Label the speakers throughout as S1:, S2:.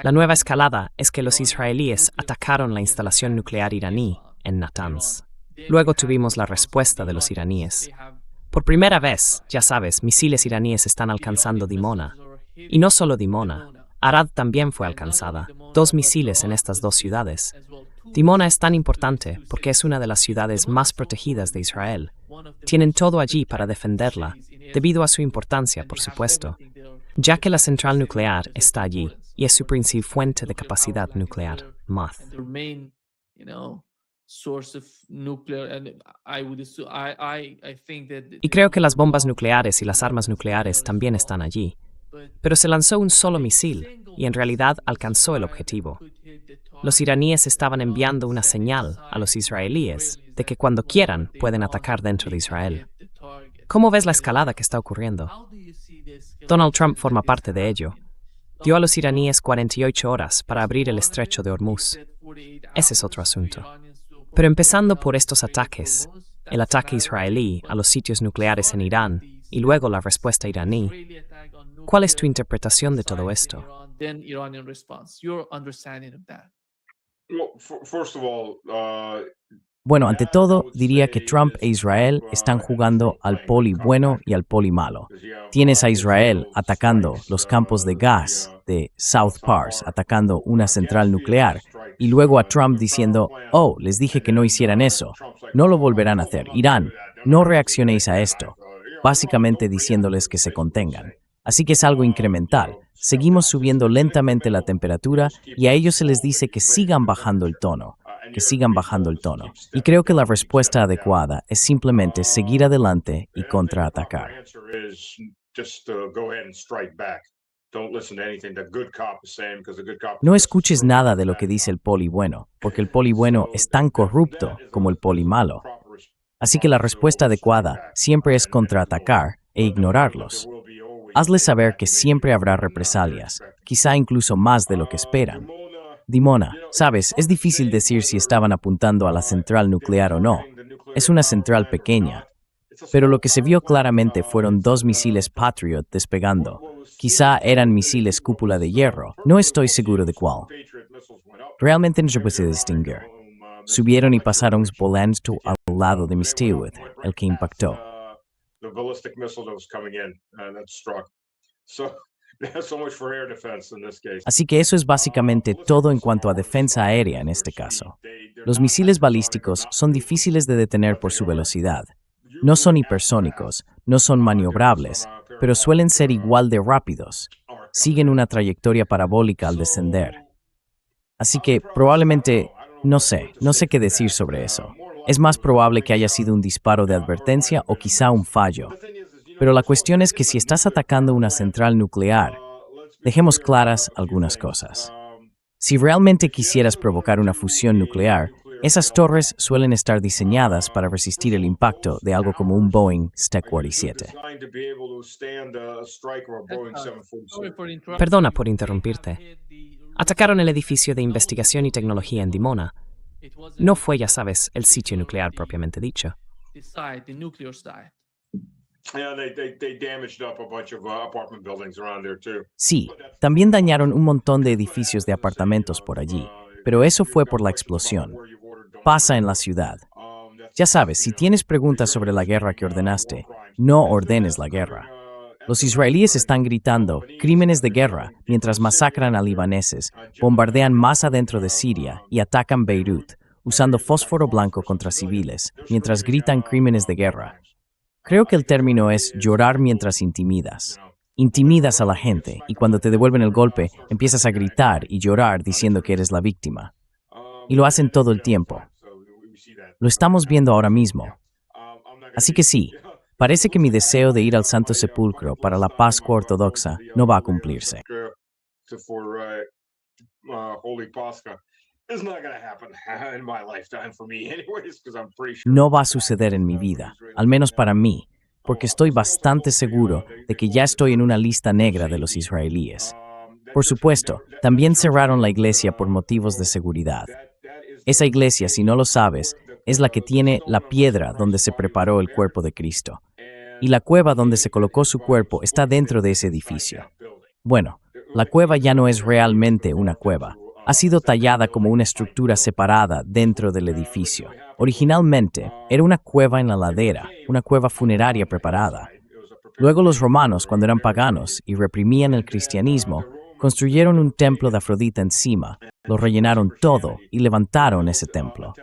S1: La nueva escalada es que los israelíes atacaron la instalación nuclear iraní en Natanz. Luego tuvimos la respuesta de los iraníes. Por primera vez, ya sabes, misiles iraníes están alcanzando Dimona. Y no solo Dimona, Arad también fue alcanzada, 2 misiles en estas 2 ciudades. Dimona es tan importante porque es una de las ciudades más protegidas de Israel. Tienen todo allí para defenderla, debido a su importancia, por supuesto, ya que la central nuclear está allí y es su principal fuente de capacidad nuclear, MATH. Y creo que las bombas nucleares y las armas nucleares también están allí. Pero se lanzó un solo misil y en realidad alcanzó el objetivo. Los iraníes estaban enviando una señal a los israelíes de que cuando quieran pueden atacar dentro de Israel. ¿Cómo ves la escalada que está ocurriendo? Donald Trump forma parte de ello. Dio a los iraníes 48 horas para abrir el estrecho de Hormuz. Ese es otro asunto. Pero empezando por estos ataques, el ataque israelí a los sitios nucleares en Irán y luego la respuesta iraní, ¿cuál es tu interpretación de todo esto?
S2: Bueno, ante todo, diría que Trump e Israel están jugando al poli bueno y al poli malo. Tienes a Israel atacando los campos de gas de South Pars, atacando una central nuclear, y luego a Trump diciendo, oh, les dije que no hicieran eso, no lo volverán a hacer. Irán, no reaccionéis a esto, básicamente diciéndoles que se contengan. Así que es algo incremental. Seguimos subiendo lentamente la temperatura y a ellos se les dice que sigan bajando el tono, Y creo que la respuesta adecuada es simplemente seguir adelante y contraatacar. No escuches nada de lo que dice el poli bueno, porque el poli bueno es tan corrupto como el poli malo. Así que la respuesta adecuada siempre es contraatacar e ignorarlos. Hazles saber que siempre habrá represalias, quizá incluso más de lo que esperan. Dimona, sabes, es difícil decir si estaban apuntando a la central nuclear o no. Es una central pequeña. Pero lo que se vio claramente fueron 2 misiles Patriot despegando. Quizá eran misiles cúpula de hierro, no estoy seguro de cuál. Realmente no se puede distinguir. Subieron y pasaron volando al lado de Mistewith, el que impactó. Así que eso es básicamente todo en cuanto a defensa aérea en este caso. Los misiles balísticos son difíciles de detener por su velocidad. No son hipersónicos, no son maniobrables, pero suelen ser igual de rápidos. Siguen una trayectoria parabólica al descender. Así que probablemente, no sé qué decir sobre eso. Es más probable que haya sido un disparo de advertencia o quizá un fallo. Pero la cuestión es que si estás atacando una central nuclear, dejemos claras algunas cosas. Si realmente quisieras provocar una fusión nuclear, esas torres suelen estar diseñadas para resistir el impacto de algo como un Boeing STEC-47.
S1: Perdona por interrumpirte. Atacaron el edificio de investigación y tecnología en Dimona. No fue, ya sabes, el sitio nuclear propiamente dicho.
S2: Sí, también dañaron un montón de edificios de apartamentos por allí, pero eso fue por la explosión. Pasa en la ciudad. Ya sabes, si tienes preguntas sobre la guerra que ordenaste, no ordenes la guerra. Los israelíes están gritando crímenes de guerra mientras masacran a libaneses, bombardean más adentro de Siria y atacan Beirut, usando fósforo blanco contra civiles, mientras gritan crímenes de guerra. Creo que el término es llorar mientras intimidas. Intimidas a la gente y cuando te devuelven el golpe empiezas a gritar y llorar diciendo que eres la víctima. Y lo hacen todo el tiempo. Lo estamos viendo ahora mismo. Así que sí, parece que mi deseo de ir al Santo Sepulcro para la Pascua Ortodoxa no va a cumplirse. No va a suceder en mi vida, al menos para mí, porque estoy bastante seguro de que ya estoy en una lista negra de los israelíes. Por supuesto, también cerraron la iglesia por motivos de seguridad. Esa iglesia, si no lo sabes, es la que tiene la piedra donde se preparó el cuerpo de Cristo. y la cueva donde se colocó su cuerpo está dentro de ese edificio. Bueno, la cueva ya no es realmente una cueva. Ha sido tallada como una estructura separada dentro del edificio. Originalmente, era una cueva en la ladera, una cueva funeraria preparada. Luego los romanos, cuando eran paganos y reprimían el cristianismo, construyeron un templo de Afrodita encima, lo rellenaron todo y levantaron ese templo.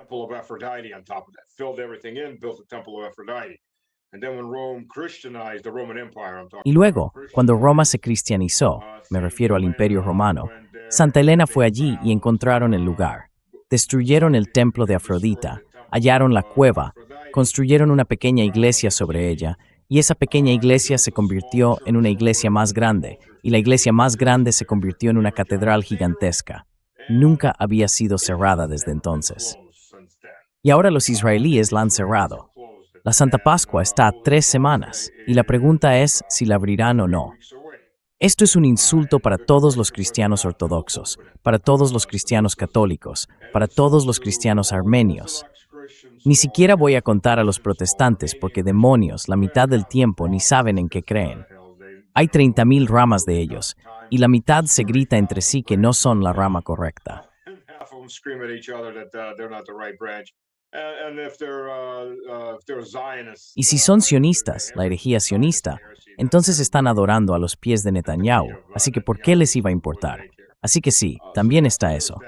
S2: Y luego, cuando Roma se cristianizó, me refiero al Imperio Romano, Santa Elena fue allí y encontraron el lugar. Destruyeron el templo de Afrodita, hallaron la cueva, construyeron una pequeña iglesia sobre ella, y esa pequeña iglesia se convirtió en una iglesia más grande, y la iglesia más grande se convirtió en una catedral gigantesca. Nunca había sido cerrada desde entonces. Y ahora los israelíes la han cerrado. La Santa Pascua está a 3 semanas, y la pregunta es si la abrirán o no. Esto es un insulto para todos los cristianos ortodoxos, para todos los cristianos católicos, para todos los cristianos armenios. Ni siquiera voy a contar a los protestantes porque demonios, la mitad del tiempo ni saben en qué creen. Hay 30,000 ramas de ellos, y la mitad se grita entre sí que no son la rama correcta. Y si son sionistas, la herejía sionista, entonces están adorando a los pies de Netanyahu, así que ¿por qué les iba a importar? Así que sí, también está eso.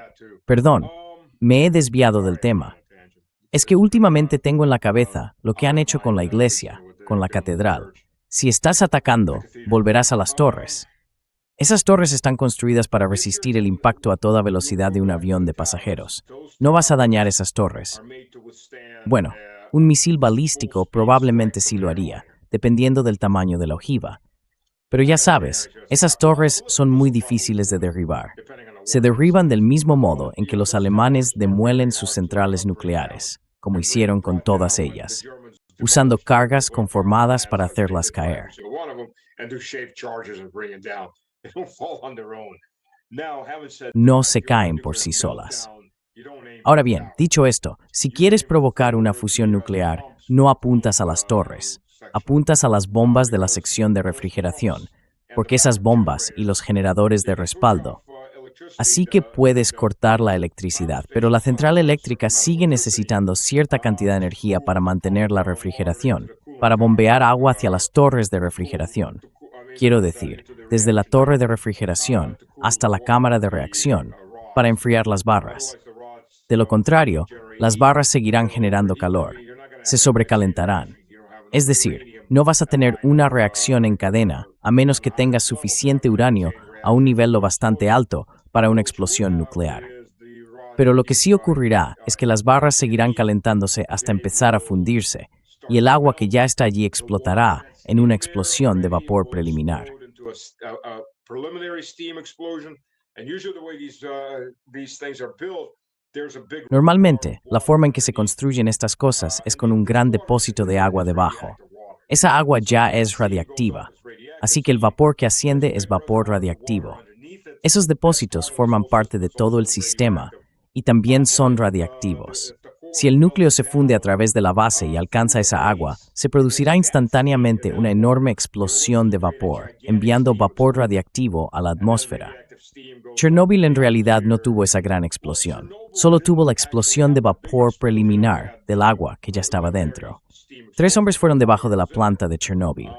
S2: Perdón, me he desviado del tema. Es que últimamente tengo en la cabeza lo que han hecho con la iglesia, con la catedral. Si estás atacando, volverás a las torres. Esas torres están construidas para resistir el impacto a toda velocidad de un avión de pasajeros. No vas a dañar esas torres. Bueno, un misil balístico probablemente sí lo haría, dependiendo del tamaño de la ojiva. Pero ya sabes, esas torres son muy difíciles de derribar. Se derriban del mismo modo en que los alemanes demuelen sus centrales nucleares, como hicieron con todas ellas, usando cargas conformadas para hacerlas caer. No se caen por sí solas. Ahora bien, dicho esto, si quieres provocar una fusión nuclear, no apuntas a las torres, apuntas a las bombas de la sección de refrigeración, porque esas bombas y los generadores de respaldo. Así que puedes cortar la electricidad, pero la central eléctrica sigue necesitando cierta cantidad de energía para mantener la refrigeración, para bombear agua hacia las torres de refrigeración. Quiero decir, desde la torre de refrigeración hasta la cámara de reacción, para enfriar las barras. De lo contrario, las barras seguirán generando calor, se sobrecalentarán. Es decir, no vas a tener una reacción en cadena a menos que tengas suficiente uranio a un nivel lo bastante alto para una explosión nuclear. Pero lo que sí ocurrirá es que las barras seguirán calentándose hasta empezar a fundirse, y el agua que ya está allí explotará en una explosión de vapor preliminar. Normalmente, la forma en que se construyen estas cosas es con un gran depósito de agua debajo. Esa agua ya es radiactiva, así que el vapor que asciende es vapor radiactivo. Esos depósitos forman parte de todo el sistema y también son radiactivos. Si el núcleo se funde a través de la base y alcanza esa agua, se producirá instantáneamente una enorme explosión de vapor, enviando vapor radiactivo a la atmósfera. Chernóbil en realidad no tuvo esa gran explosión, solo tuvo la explosión de vapor preliminar del agua que ya estaba dentro. 3 hombres fueron debajo de la planta de Chernóbil.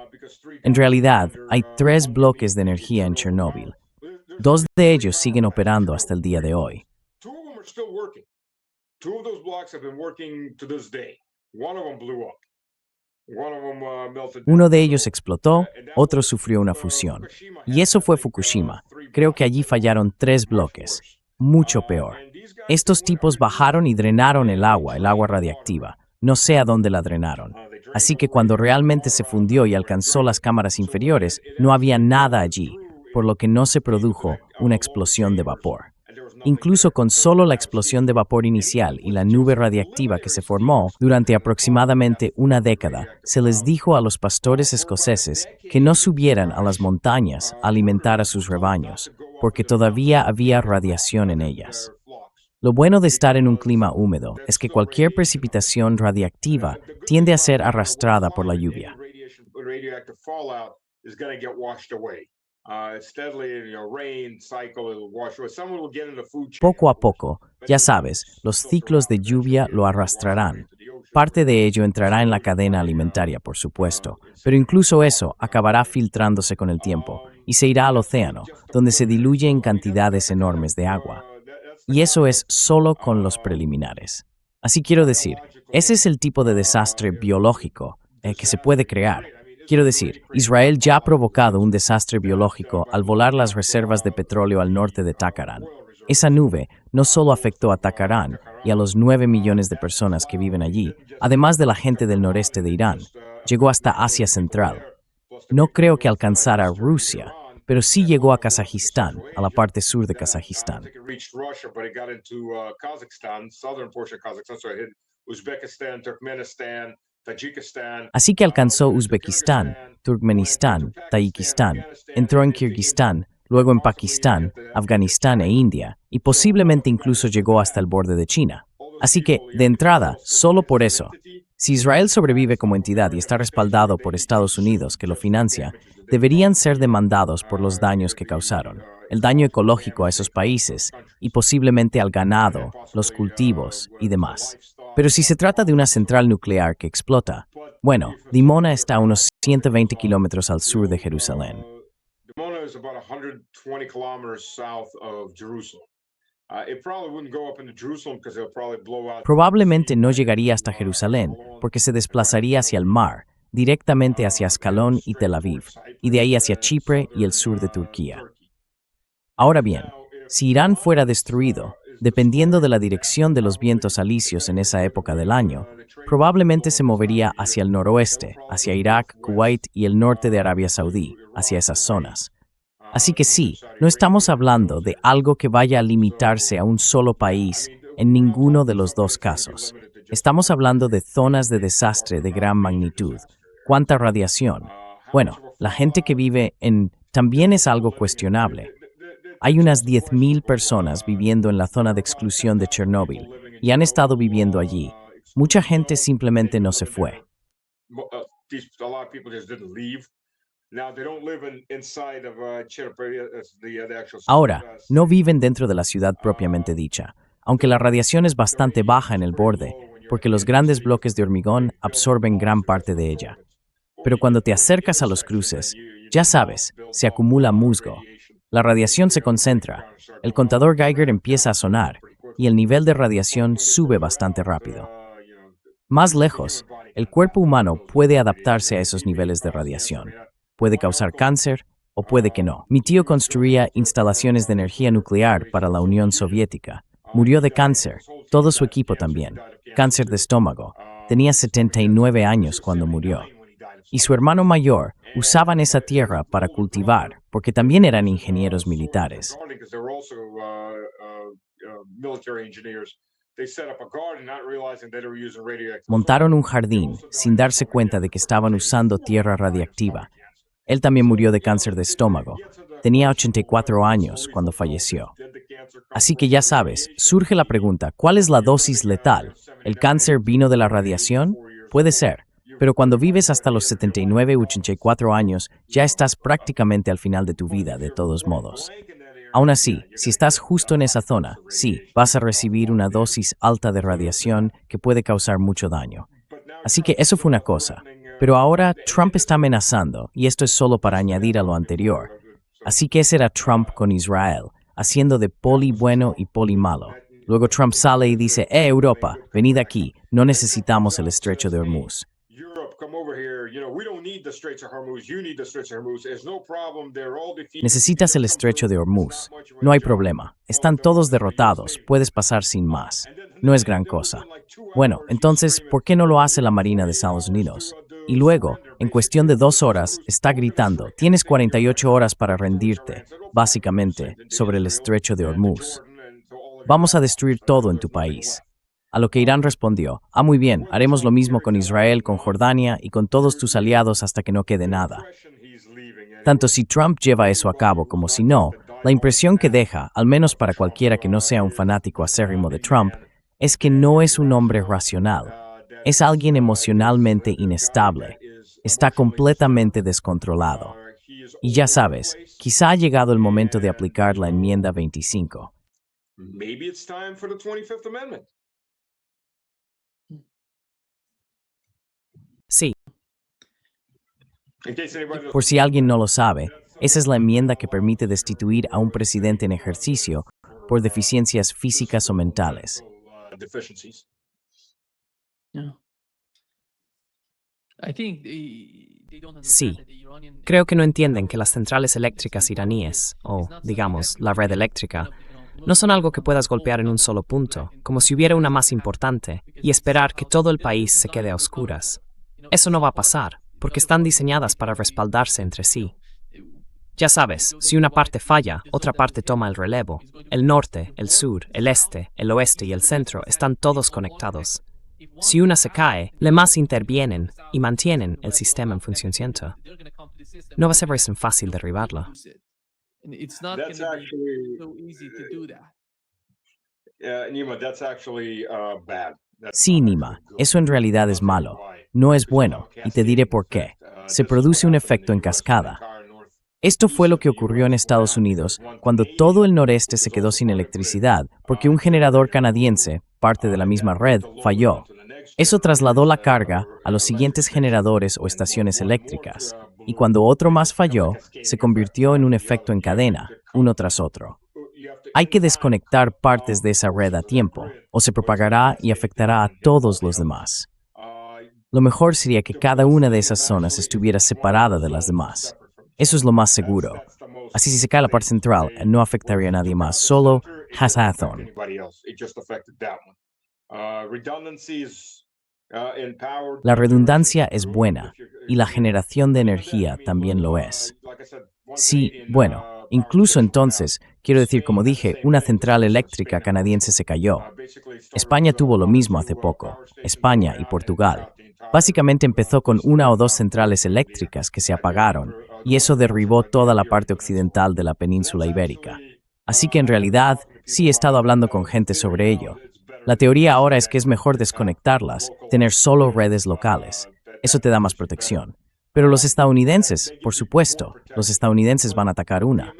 S2: En realidad, hay 3 bloques de energía en Chernóbil. 2 de ellos siguen operando hasta el día de hoy. Uno de ellos explotó, otro sufrió una fusión. Y eso fue Fukushima. Creo que allí fallaron 3 bloques. Mucho peor. Estos tipos bajaron y drenaron el agua radiactiva. No sé a dónde la drenaron. Así que cuando realmente se fundió y alcanzó las cámaras inferiores, no había nada allí, por lo que no se produjo una explosión de vapor. Incluso con solo la explosión de vapor inicial y la nube radiactiva que se formó durante aproximadamente una década, se les dijo a los pastores escoceses que no subieran a las montañas a alimentar a sus rebaños, porque todavía había radiación en ellas. Lo bueno de estar en un clima húmedo es que cualquier precipitación radiactiva tiende a ser arrastrada por la lluvia.
S3: with radioactive fallout is going to get washed away. Steadily, rain cycle will wash away. Some will get in the food chain.
S2: Poco a poco, ya sabes, los ciclos de lluvia lo arrastrarán. Parte de ello entrará en la cadena alimentaria, por supuesto, pero incluso eso acabará filtrándose con el tiempo y se irá al océano, donde se diluye en cantidades enormes de agua. Y eso es solo con los preliminares. Así quiero decir, ese es el tipo de desastre biológico que se puede crear. Quiero decir, Israel ya ha provocado un desastre biológico al volar las reservas de petróleo al norte de Tacarán. Esa nube no solo afectó a Tacarán y a los 9 millones de personas que viven allí, además de la gente del noreste de Irán, llegó hasta Asia Central. No creo que alcanzara a Rusia, pero sí llegó a Kazajistán, a la parte sur de Kazajistán. Así que alcanzó Uzbekistán, Turkmenistán, Tayikistán, entró en Kirguistán, luego en Pakistán, Afganistán e India, y posiblemente incluso llegó hasta el borde de China. Así que, de entrada, solo por eso, si Israel sobrevive como entidad y está respaldado por Estados Unidos, que lo financia, deberían ser demandados por los daños que causaron, el daño ecológico a esos países y posiblemente al ganado, los cultivos y demás. Pero si se trata de una central nuclear que explota, bueno, Dimona está a unos 120 kilómetros al sur de Jerusalén.
S3: Dimona is about 120 kilometers south of Jerusalem. It probably wouldn't go up into Jerusalem because it'll probably blow out.
S2: Probablemente no llegaría hasta Jerusalén porque se desplazaría hacia el mar, directamente hacia Ascalón y Tel Aviv, y de ahí hacia Chipre y el sur de Turquía. Ahora bien, si Irán fuera destruido, dependiendo de la dirección de los vientos alisios en esa época del año, probablemente se movería hacia el noroeste, hacia Irak, Kuwait y el norte de Arabia Saudí, hacia esas zonas. Así que sí, no estamos hablando de algo que vaya a limitarse a un solo país en ninguno de los dos casos. Estamos hablando de zonas de desastre de gran magnitud. ¿Cuánta radiación? Bueno, la gente que vive también es algo cuestionable. Hay unas 10,000 personas viviendo en la zona de exclusión de Chernóbil y han estado viviendo allí. Mucha gente simplemente no se fue. Ahora, no viven dentro de la ciudad propiamente dicha, aunque la radiación es bastante baja en el borde, porque los grandes bloques de hormigón absorben gran parte de ella. Pero cuando te acercas a los cruces, ya sabes, se acumula musgo. La radiación se concentra, el contador Geiger empieza a sonar y el nivel de radiación sube bastante rápido. Más lejos, el cuerpo humano puede adaptarse a esos niveles de radiación. Puede causar cáncer o puede que no. Mi tío construía instalaciones de energía nuclear para la Unión Soviética. Murió de cáncer, todo su equipo también. Cáncer de estómago. Tenía 79 años cuando murió. Y su hermano mayor usaban esa tierra para cultivar, porque también eran ingenieros militares. Montaron un jardín sin darse cuenta de que estaban usando tierra radiactiva. Él también murió de cáncer de estómago. Tenía 84 años cuando falleció. Así que ya sabes, surge la pregunta, ¿cuál es la dosis letal? ¿El cáncer vino de la radiación? Puede ser. Pero cuando vives hasta los 79 u 84 años, ya estás prácticamente al final de tu vida, de todos modos. Aún así, si estás justo en esa zona, sí, vas a recibir una dosis alta de radiación que puede causar mucho daño. Así que eso fue una cosa. Pero ahora Trump está amenazando, y esto es solo para añadir a lo anterior. Así que ese era Trump con Israel, haciendo de poli bueno y poli malo. Luego Trump sale y dice, Europa, venid aquí, no necesitamos el estrecho de Hormuz. Necesitas el estrecho de Hormuz. No hay problema. Están todos derrotados. Puedes pasar sin más. No es gran cosa. Bueno, entonces, ¿por qué no lo hace la Marina de Estados Unidos? Y luego, en cuestión de 2 horas, está gritando, tienes 48 horas para rendirte, básicamente, sobre el estrecho de Hormuz. Vamos a destruir todo en tu país. A lo que Irán respondió, muy bien, haremos lo mismo con Israel, con Jordania y con todos tus aliados hasta que no quede nada. Tanto si Trump lleva eso a cabo como si no, la impresión que deja, al menos para cualquiera que no sea un fanático acérrimo de Trump, es que no es un hombre racional. Es alguien emocionalmente inestable. está completamente descontrolado. Y ya sabes, quizá ha llegado el momento de aplicar la enmienda 25.
S3: Maybe it's time for the 25th Amendment.
S1: Sí,
S3: In case anybody doesn't
S2: Por si alguien no lo sabe, esa es la enmienda que permite destituir a un presidente en ejercicio por deficiencias físicas o mentales.
S3: deficiencies.
S1: sí. Creo que no entienden que las centrales eléctricas iraníes, o, digamos, la red eléctrica, no son algo que puedas golpear en un solo punto, como si hubiera una más importante, y esperar que todo el país se quede a oscuras. Eso no va a pasar, porque están diseñadas para respaldarse entre sí. Ya sabes, si una parte falla, otra parte toma el relevo. El norte, el sur, el este, el oeste y el centro están todos conectados. Si una se cae, las demás intervienen y mantienen el sistema en funcionamiento. No va a ser tan fácil derribarlo.
S3: That's actually, Nima, that's actually bad. That's
S2: Sí,
S3: not
S2: Nima,
S3: actually good.
S2: eso en realidad es malo. No es bueno, y te diré por qué. Se produce un efecto en cascada. Esto fue lo que ocurrió en Estados Unidos cuando todo el noreste se quedó sin electricidad porque un generador canadiense, parte de la misma red, falló. Eso trasladó la carga a los siguientes generadores o estaciones eléctricas, y cuando otro más falló, se convirtió en un efecto en cadena, uno tras otro. Hay que desconectar partes de esa red a tiempo, o se propagará y afectará a todos los demás. Lo mejor sería que cada una de esas zonas estuviera separada de las demás. Eso es lo más seguro. Así si se cae la parte central, no afectaría a nadie más, solo Hazathon. La redundancia es buena, y la generación de energía también lo es. Sí, bueno, incluso entonces, quiero decir, como dije, una central eléctrica canadiense se cayó. España tuvo lo mismo hace poco, España y Portugal. Básicamente empezó con una o dos centrales eléctricas que se apagaron, y eso derribó toda la parte occidental de la península ibérica. Así que en realidad, sí he estado hablando con gente sobre ello. La teoría ahora es que es mejor desconectarlas, tener solo redes locales. Eso te da más protección. Pero los estadounidenses, por supuesto, los estadounidenses van a atacar una.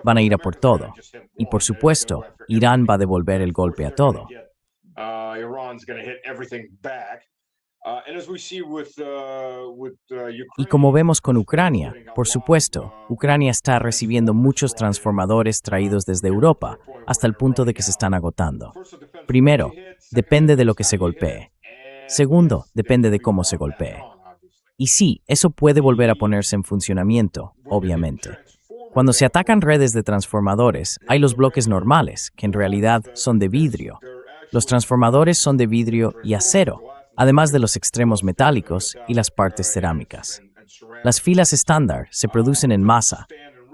S2: Van a ir a por todo. Y por supuesto, Irán va a devolver el golpe a todo. Y como vemos con Ucrania, por supuesto, Ucrania está recibiendo muchos transformadores traídos desde Europa, hasta el punto de que se están agotando. Primero, depende de lo que se golpee. Segundo, depende de cómo se golpee. Y sí, eso puede volver a ponerse en funcionamiento, obviamente. Cuando se atacan redes de transformadores, hay los bloques normales, que en realidad son de vidrio. Los transformadores son de vidrio y acero, además de los extremos metálicos y las partes cerámicas. Las filas estándar se producen en masa,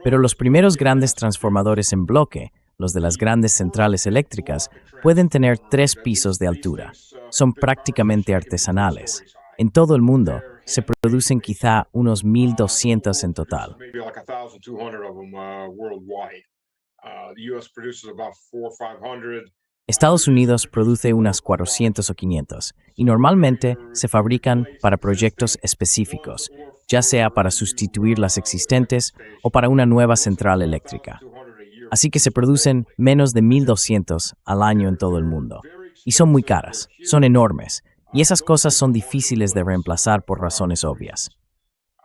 S2: pero los primeros grandes transformadores en bloque, los de las grandes centrales eléctricas, pueden tener 3 pisos de altura. Son prácticamente artesanales. En todo el mundo, se producen quizá unos 1,200 en total. Estados Unidos produce unas 400 o 500, y normalmente se fabrican para proyectos específicos, ya sea para sustituir las existentes o para una nueva central eléctrica. Así que se producen menos de 1,200 al año en todo el mundo. Y son muy caras, son enormes, y esas cosas son difíciles de reemplazar por razones obvias.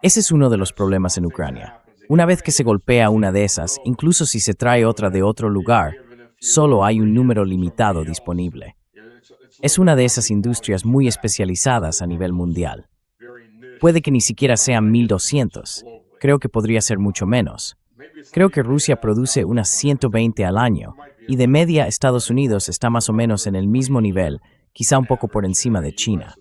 S2: Ese es uno de los problemas en Ucrania. Una vez que se golpea una de esas, incluso si se trae otra de otro lugar, solo hay un número limitado disponible. Es una de esas industrias muy especializadas a nivel mundial. Puede que ni siquiera sean 1,200. Creo que podría ser mucho menos. Creo que Rusia produce unas 120 al año, y de media Estados Unidos está más o menos en el mismo nivel, quizá un poco por encima de China.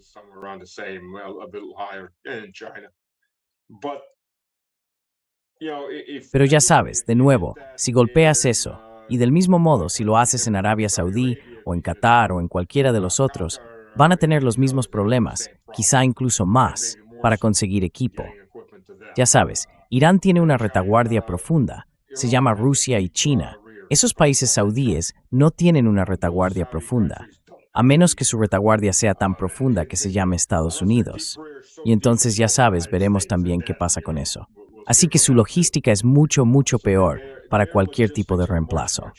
S2: Pero ya sabes, de nuevo, si golpeas eso, y del mismo modo si lo haces en Arabia Saudí, o en Qatar, o en cualquiera de los otros, van a tener los mismos problemas, quizá incluso más, para conseguir equipo. Ya sabes, Irán tiene una retaguardia profunda, se llama Rusia y China. Esos países saudíes no tienen una retaguardia profunda. a menos que su retaguardia sea tan profunda que se llame Estados Unidos. Y entonces ya sabes, veremos también qué pasa con eso. Así que su logística es mucho, mucho peor para cualquier tipo de reemplazo.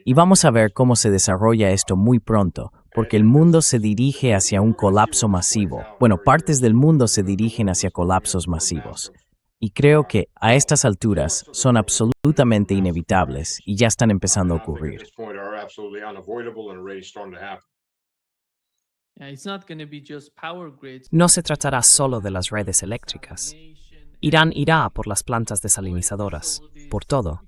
S2: Y vamos a ver cómo se desarrolla esto muy pronto, porque el mundo se dirige hacia un colapso masivo. Bueno, partes del mundo se dirigen hacia colapsos masivos. Y creo que, a estas alturas, son absolutamente inevitables y ya están empezando a ocurrir.
S1: No se tratará solo de las redes eléctricas. Irán irá por las plantas desalinizadoras, por todo.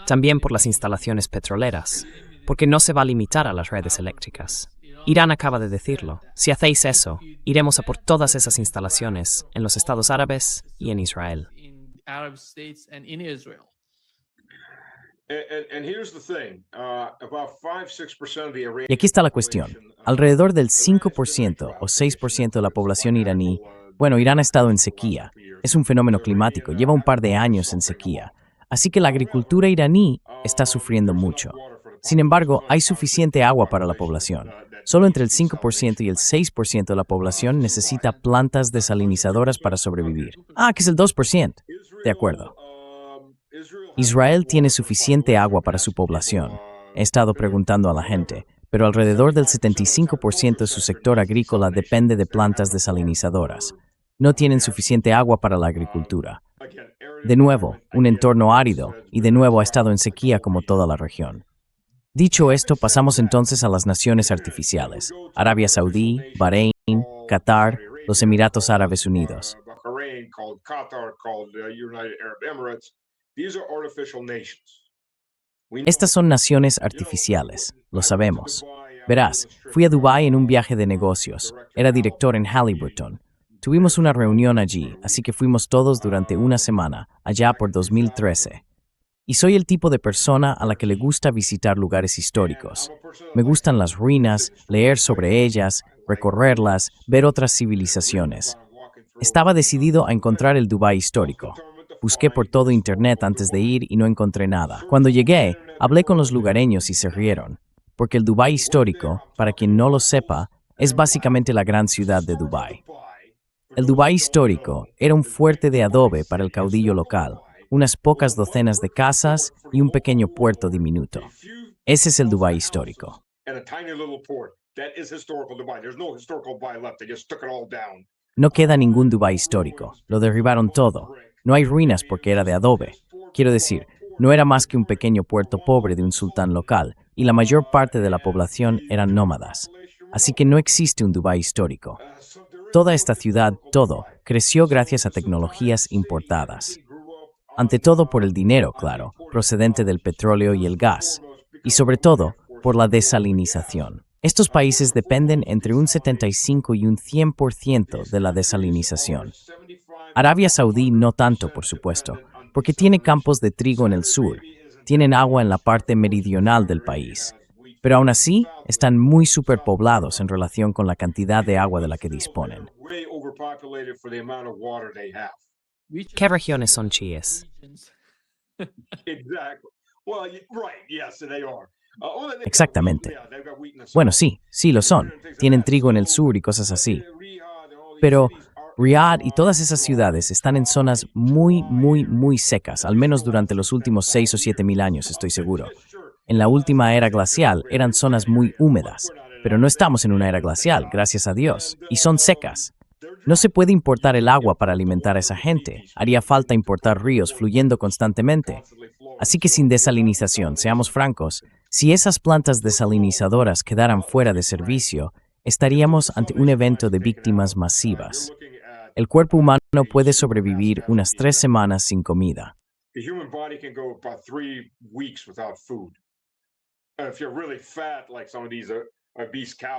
S1: También por las instalaciones petroleras, porque no se va a limitar a las redes eléctricas. Irán acaba de decirlo. Si hacéis eso, iremos a por todas esas instalaciones en los Estados Árabes y en Israel.
S2: Y aquí está la cuestión. Alrededor del 5% o 6% de la población iraní, bueno, Irán ha estado en sequía. Es un fenómeno climático, lleva un par de años en sequía. Así que la agricultura iraní está sufriendo mucho. Sin embargo, hay suficiente agua para la población. Solo entre el 5% y el 6% de la población necesita plantas desalinizadoras para sobrevivir. Que es el 2%. De acuerdo. Israel tiene suficiente agua para su población. He estado preguntando a la gente, pero alrededor del 75% de su sector agrícola depende de plantas desalinizadoras. No tienen suficiente agua para la agricultura. De nuevo, un entorno árido, y de nuevo ha estado en sequía como toda la región. Dicho esto, pasamos entonces a las naciones artificiales: Arabia Saudí, Bahrein, Qatar, los Emiratos Árabes Unidos. Estas son naciones artificiales, lo sabemos. Verás, fui a Dubái en un viaje de negocios, era director en Halliburton. Tuvimos una reunión allí, así que fuimos todos durante una semana, allá por 2013. Y soy el tipo de persona a la que le gusta visitar lugares históricos. Me gustan las ruinas, leer sobre ellas, recorrerlas, ver otras civilizaciones. Estaba decidido a encontrar el Dubái histórico. Busqué por todo internet antes de ir y no encontré nada. Cuando llegué, hablé con los lugareños y se rieron, porque el Dubái histórico, para quien no lo sepa, es básicamente la gran ciudad de Dubái. El Dubái histórico era un fuerte de adobe para el caudillo local, unas pocas docenas de casas y un pequeño puerto diminuto. Ese es el Dubái histórico. No queda ningún Dubái histórico, lo derribaron todo. No hay ruinas porque era de adobe. Quiero decir, no era más que un pequeño puerto pobre de un sultán local, y la mayor parte de la población eran nómadas. Así que no existe un Dubái histórico. Toda esta ciudad, todo, creció gracias a tecnologías importadas. Ante todo por el dinero, claro, procedente del petróleo y el gas, y sobre todo por la desalinización. Estos países dependen entre un 75 y un 100% de la desalinización. Arabia Saudí no tanto, por supuesto, porque tiene campos de trigo en el sur, tienen agua en la parte meridional del país, pero aún así están muy superpoblados en relación con la cantidad de agua de la que disponen.
S1: ¿Qué regiones son chiíes?
S2: Exactamente. Bueno, sí lo son. Tienen trigo en el sur y cosas así. Pero Riad y todas esas ciudades están en zonas muy secas, al menos durante los últimos 6 o 7 mil años, estoy seguro. En la última era glacial eran zonas muy húmedas, pero no estamos en una era glacial, gracias a Dios, y son secas. No se puede importar el agua para alimentar a esa gente. Haría falta importar ríos fluyendo constantemente. Así que sin desalinización, seamos francos, si esas plantas desalinizadoras quedaran fuera de servicio, estaríamos ante un evento de víctimas masivas. El cuerpo humano puede sobrevivir unas 3 semanas sin comida.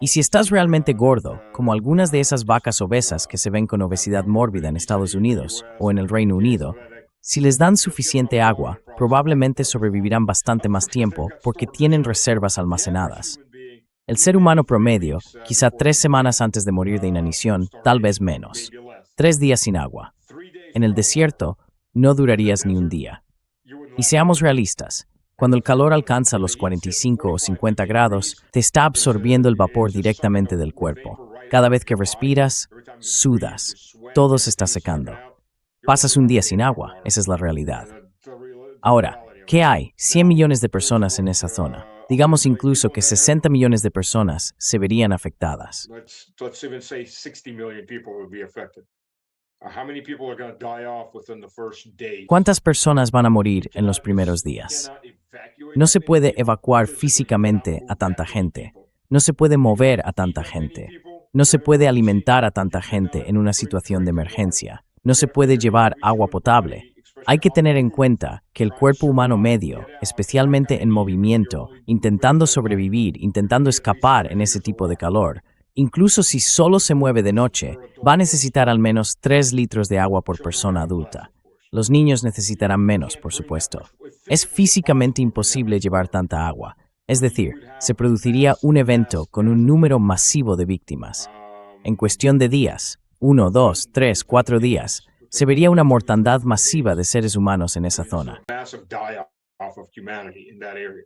S2: Y si estás realmente gordo, como algunas de esas vacas obesas que se ven con obesidad mórbida en Estados Unidos o en el Reino Unido, si les dan suficiente agua, probablemente sobrevivirán bastante más tiempo porque tienen reservas almacenadas. El ser humano promedio, quizá 3 semanas antes de morir de inanición, tal vez menos. 3 días sin agua. En el desierto, no durarías ni un día. Y seamos realistas, Cuando el calor alcanza los 45 o 50 grados, te está absorbiendo el vapor directamente del cuerpo. Cada vez que respiras, sudas. Todo se está secando. Pasas un día sin agua, esa es la realidad. Ahora, ¿qué hay? 100 millones de personas en esa zona. Digamos incluso que 60 millones de personas se verían afectadas.
S3: Let's even say 60 million people would be affected. How many people are going to die off within the first day?
S2: ¿Cuántas personas van a morir en los primeros días? No se puede evacuar físicamente a tanta gente. No se puede mover a tanta gente. No se puede alimentar a tanta gente en una situación de emergencia. No se puede llevar agua potable. Hay que tener en cuenta que el cuerpo humano medio, especialmente en movimiento, intentando sobrevivir, intentando escapar en ese tipo de calor, incluso si solo se mueve de noche, va a necesitar al menos 3 litros de agua por persona adulta. Los niños necesitarán menos, por supuesto. Es físicamente imposible llevar tanta agua. Es decir, se produciría un evento con un número masivo de víctimas. En cuestión de días, 1, 2, 3, 4 días, se vería una mortandad masiva de seres humanos en esa zona.
S3: Massive die off of humanity in that area.